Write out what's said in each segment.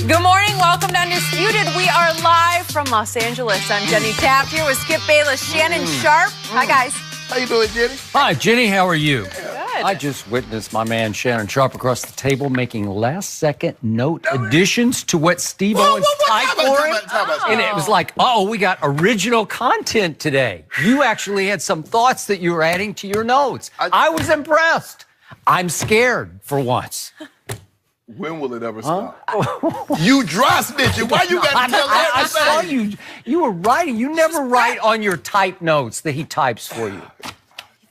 Good morning. Welcome to Undisputed. We are live from Los Angeles. I'm Jenny Taft here with Skip Bayless, Shannon Sharp. Hi, guys. How you doing, Jenny? Hi, Jenny. How are you? Good. I just witnessed my man Shannon Sharp across the table making last-second note additions to what Steve Owens typed for him. And it was like, we got original content today. You actually had some thoughts that you were adding to your notes. I was impressed. I'm scared for once. When will it ever stop? You dry snitching. Why you got to tell everything? I saw you. You were writing. You never write on your type notes that he types for you.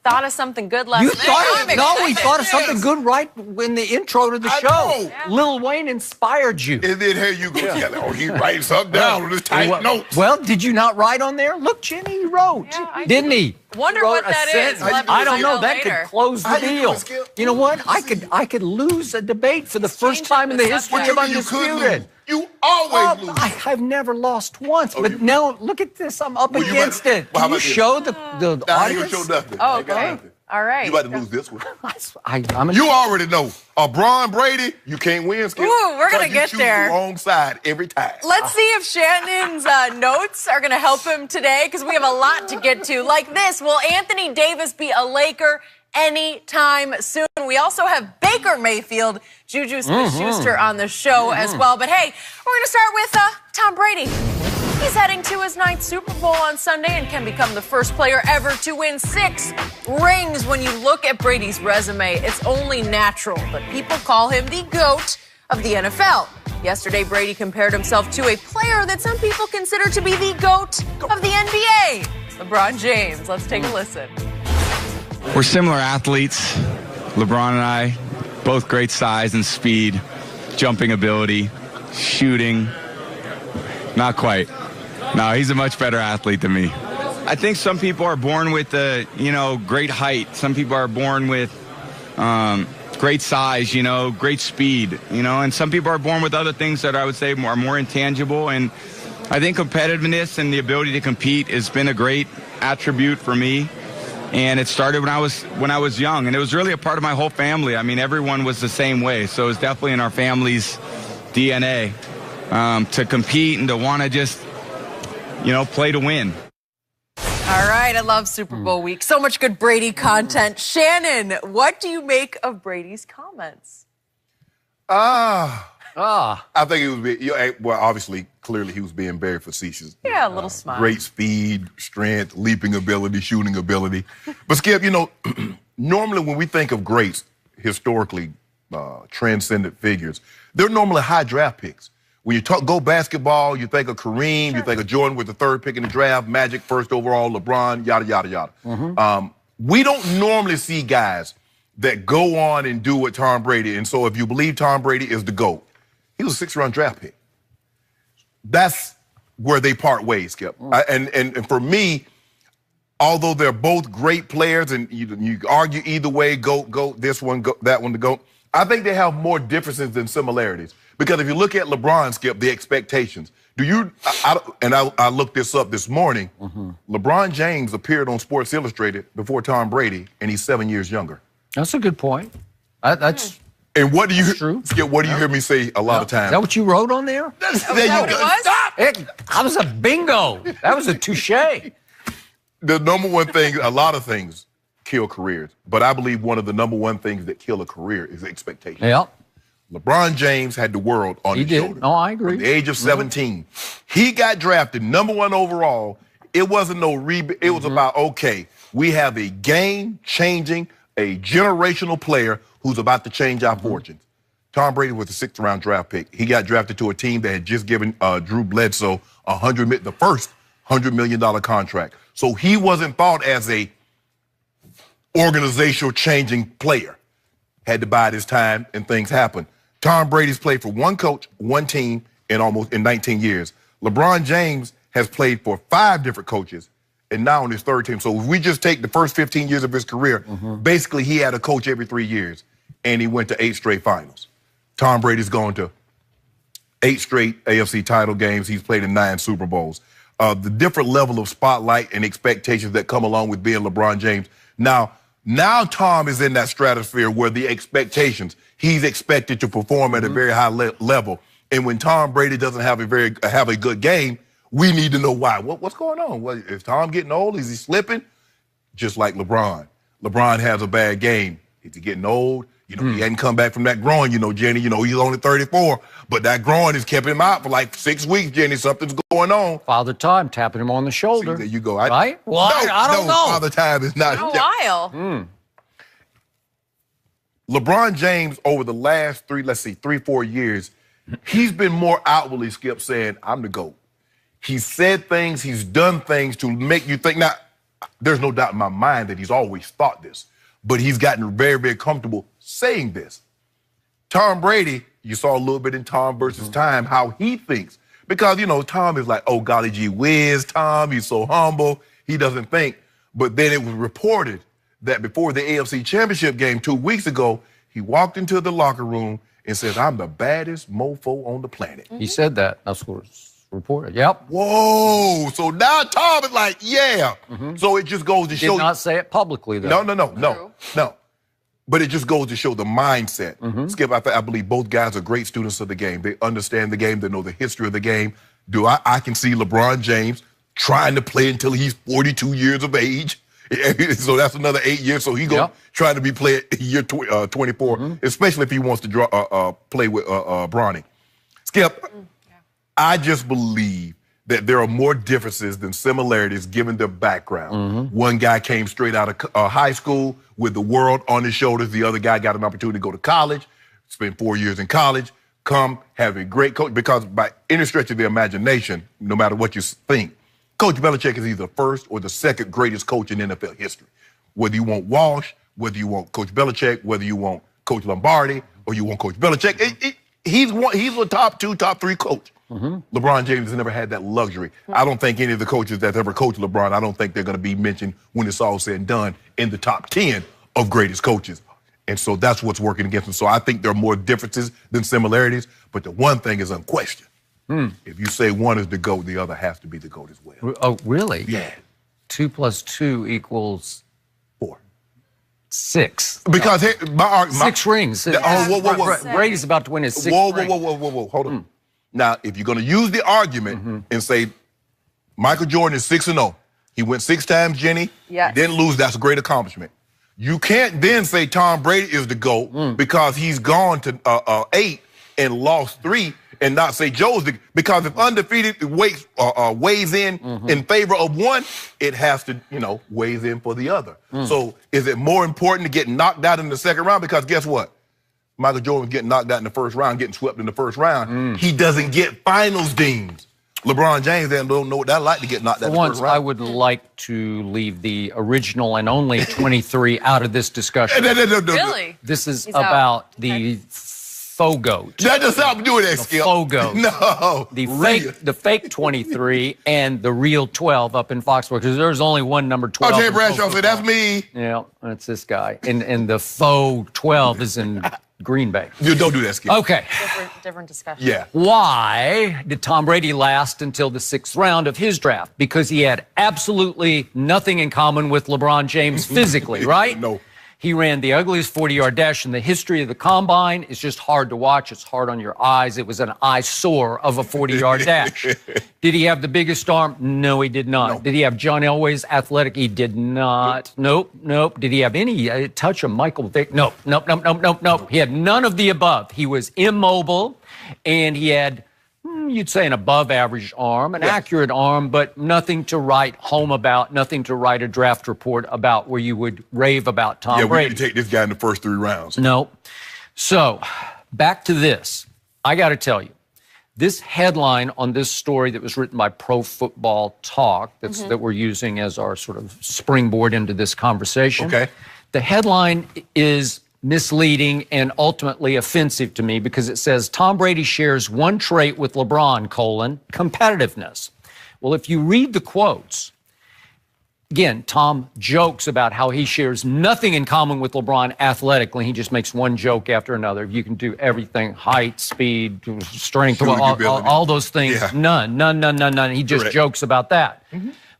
Thought of something good last You night. thought we thought of something good right in the intro to the show. Yeah. Lil Wayne inspired you. And then here you go. He writing something down on his tight notes. Well, did you not write on there? Look, Jenny, he wrote, didn't he? Wonder He what wrote that a is. sentence. We'll I don't know. That later. could close the deal. You know what? I could lose a debate for the first time in the history of Undisputed. You always lose. I've never lost once, but now look at this. I'm up against it. Well, Can you show the I ain't gonna audience? show nothing. Oh, okay. All right. You about to lose this one. I'm You already know. LeBron, Brady, you can't win, Skip. Ooh, we're gonna get there. You choose the wrong side every time. Let's see if Shannon's notes are going to help him today, because we have a lot to get to. Like this, will Anthony Davis be a Laker anytime soon? We also have Baker Mayfield, Juju Smith-Schuster on the show as well. But hey, we're going to start with Tom Brady. He's heading to his 9th Super Bowl on Sunday and can become the first player ever to win 6 rings. When you look at Brady's resume, it's only natural that people call him the GOAT of the NFL. Yesterday, Brady compared himself to a player that some people consider to be the GOAT of the NBA, LeBron James. Let's take a listen. We're similar athletes, LeBron and I, both great size and speed, jumping ability, shooting. Not quite. No, he's a much better athlete than me. I think some people are born with great height. Some people are born with great size, great speed, and some people are born with other things that I would say are more intangible. And I think competitiveness and the ability to compete has been a great attribute for me. And it started when I was young, and it was really a part of my whole family. I mean, everyone was the same way, so it was definitely in our family's DNA to compete and to want to just, play to win. All right, I love Super Bowl week. So much good Brady content. Shannon, what do you make of Brady's comments? I think he was being, obviously, clearly he was being very facetious. Yeah, a little smile. Great speed, strength, leaping ability, shooting ability. But Skip, normally when we think of greats, historically transcendent figures, they're normally high draft picks. When you go basketball, you think of Kareem, you think of Jordan with the 3rd pick in the draft, Magic 1st overall, LeBron, yada, yada, yada. We don't normally see guys that go on and do what Tom Brady. And so if you believe Tom Brady is the GOAT, he was a 6th-round draft pick. That's where they part ways, Skip. And for me, although they're both great players, and you argue either way, GOAT, this one, GOAT, that one, the GOAT, I think they have more differences than similarities. Because if you look at LeBron, Skip, the expectations, I looked this up this morning, LeBron James appeared on Sports Illustrated before Tom Brady, and he's 7 years younger. That's a good point. That's And what do you, true. Skip, what do you hear me say a lot of times? Is that what you wrote on there? There you what go. it was? Stop! That was a bingo. That was a touche. The number one thing, a lot of things kill careers, but I believe one of the number one things that kill a career is expectation. Yep. LeBron James had the world on his shoulders. Oh, I agree. From the age of 17. He got drafted #1 overall. It wasn't no it was about, okay, we have a game-changing, a generational player who's about to change our fortunes. Tom Brady was a 6th-round draft pick. He got drafted to a team that had just given Drew Bledsoe the first $100 million contract. So he wasn't thought as a organizational changing player. Had to bide his time, and things happen. Tom Brady's played for one coach, one team in 19 years. LeBron James has played for 5 different coaches, and now on his 3rd team. So if we just take the first 15 years of his career, basically he had a coach every 3 years, and he went to 8 straight finals. Tom Brady's gone to 8 straight AFC title games. He's played in 9 Super Bowls. The different level of spotlight and expectations that come along with being LeBron James. Now Tom is in that stratosphere where the expectations, he's expected to perform at a very high level. And when Tom Brady doesn't have a good game, we need to know why. What's going on? Is Tom getting old? Is he slipping? Just like LeBron. LeBron has a bad game. Is he getting old? He hadn't come back from that groin, Jenny. He's only 34, but that groin has kept him out for like 6 weeks, Jenny. Something's going on. Father Time tapping him on the shoulder. See, there you go. Right? Well, I don't know. Father Time is not. A while. LeBron James, over the last 3-4 years, he's been more outwardly, Skip, saying, I'm the GOAT. He's said things, he's done things to make you think. Now, there's no doubt in my mind that he's always thought this, but he's gotten very, very comfortable saying this. Tom Brady, you saw a little bit in Tom versus Time, how he thinks. Because, Tom is like, oh, golly gee whiz, Tom, he's so humble, he doesn't think. But then it was reported that before the AFC Championship game 2 weeks ago, he walked into the locker room and said, I'm the baddest mofo on the planet. He said that. That's what was reported. Yep. Whoa. So now Tom is like, yeah. So it just goes to show. Did not say it publicly, though. No. But it just goes to show the mindset. Skip, I believe both guys are great students of the game. They understand the game. They know the history of the game. I can see LeBron James trying to play until he's 42 years of age. So that's another 8 years. So he go trying to be playing year 24, especially if he wants to play with Bronny. Skip, I just believe that there are more differences than similarities given their background. One guy came straight out of high school with the world on his shoulders. The other guy got an opportunity to go to college, spend 4 years in college, have a great coach. Because by any stretch of the imagination, no matter what you think, Coach Belichick is either the first or the second greatest coach in NFL history. Whether you want Walsh, whether you want Coach Belichick, whether you want Coach Lombardi, or you want Coach Belichick, he's a top 2, top 3 coach. LeBron James has never had that luxury. I don't think any of the coaches that ever coached LeBron, I don't think they're going to be mentioned when it's all said and done in the top 10 of greatest coaches. And so that's what's working against him. So I think there are more differences than similarities, but the one thing is unquestioned. If you say one is the GOAT, the other has to be the GOAT as well. Oh, really? Yeah. 2 + 2 equals 4. 6. Because 6 rings. Whoa. Brady's about to win his 6th ring. Whoa. Hold on. Now, if you're going to use the argument and say Michael Jordan is 6-0, he went 6 times, Jenny. Yes. He didn't lose. That's a great accomplishment. You can't then say Tom Brady is the GOAT because he's gone to 8 and lost 3. And not say Joe's because if undefeated weighs in favor of one, it has to, weighs in for the other. So is it more important to get knocked out in the second round? Because guess what? Michael Jordan was getting knocked out in the first round, getting swept in the first round. He doesn't get finals deams. LeBron James don't know what that's like to get knocked out in the first round. I would like to leave the original and only 23 out of this discussion. Really? This is about the faux goat. That does not do that, Skip. Faux goat. No. The fake 23 and the real 12 up in Foxborough, because there's only one number 12. Oh, Jay Bradshaw said, that's me. Yeah, that's this guy. And the faux 12 is in Green Bay. You don't do that, Skip. Okay. Different discussion. Yeah. Why did Tom Brady last until the 6th round of his draft? Because he had absolutely nothing in common with LeBron James physically, right? No. He ran the ugliest 40-yard dash in the history of the combine. It's just hard to watch. It's hard on your eyes. It was an eyesore of a 40-yard dash. Did he have the biggest arm? No, he did not. No. Did he have John Elway's athletic? He did not. Nope. Did he have any touch of Michael Vick? Nope. He had none of the above. He was immobile, and he had, you'd say, an above-average arm, an accurate arm, but nothing to write home about, nothing to write a draft report about where you would rave about Tom Brady. Yeah, we need to take this guy in the first 3 rounds. No. So, back to this. I got to tell you, this headline on this story that was written by Pro Football Talk, that we're using as our sort of springboard into this conversation. Okay. The headline is misleading and ultimately offensive to me because it says Tom Brady shares one trait with LeBron, competitiveness. Well, if you read the quotes, again, Tom jokes about how he shares nothing in common with LeBron athletically. He just makes one joke after another. You can do everything, height, speed, strength, all those things. Yeah. None. He just jokes about that.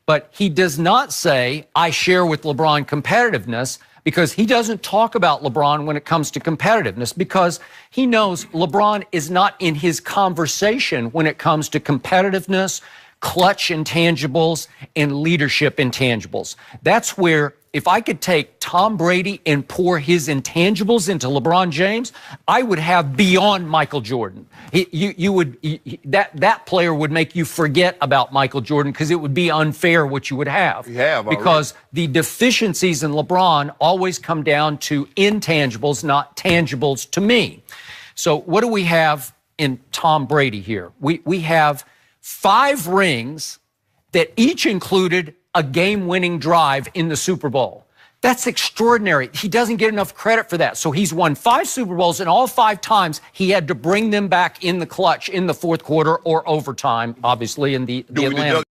But he does not say, I share with LeBron competitiveness, because he doesn't talk about LeBron when it comes to competitiveness, because he knows LeBron is not in his conversation when it comes to competitiveness, clutch intangibles, and leadership intangibles. That's where, if I could take Tom Brady and pour his intangibles into LeBron James, I would have beyond Michael Jordan. That player would make you forget about Michael Jordan, because it would be unfair what you would have. Because the deficiencies in LeBron always come down to intangibles, not tangibles to me. So what do we have in Tom Brady here? We have 5 rings that each included a game-winning drive in the Super Bowl. That's extraordinary. He doesn't get enough credit for that. So he's won 5 Super Bowls, and all 5 times he had to bring them back in the clutch in the fourth quarter or overtime, obviously, in the Atlanta.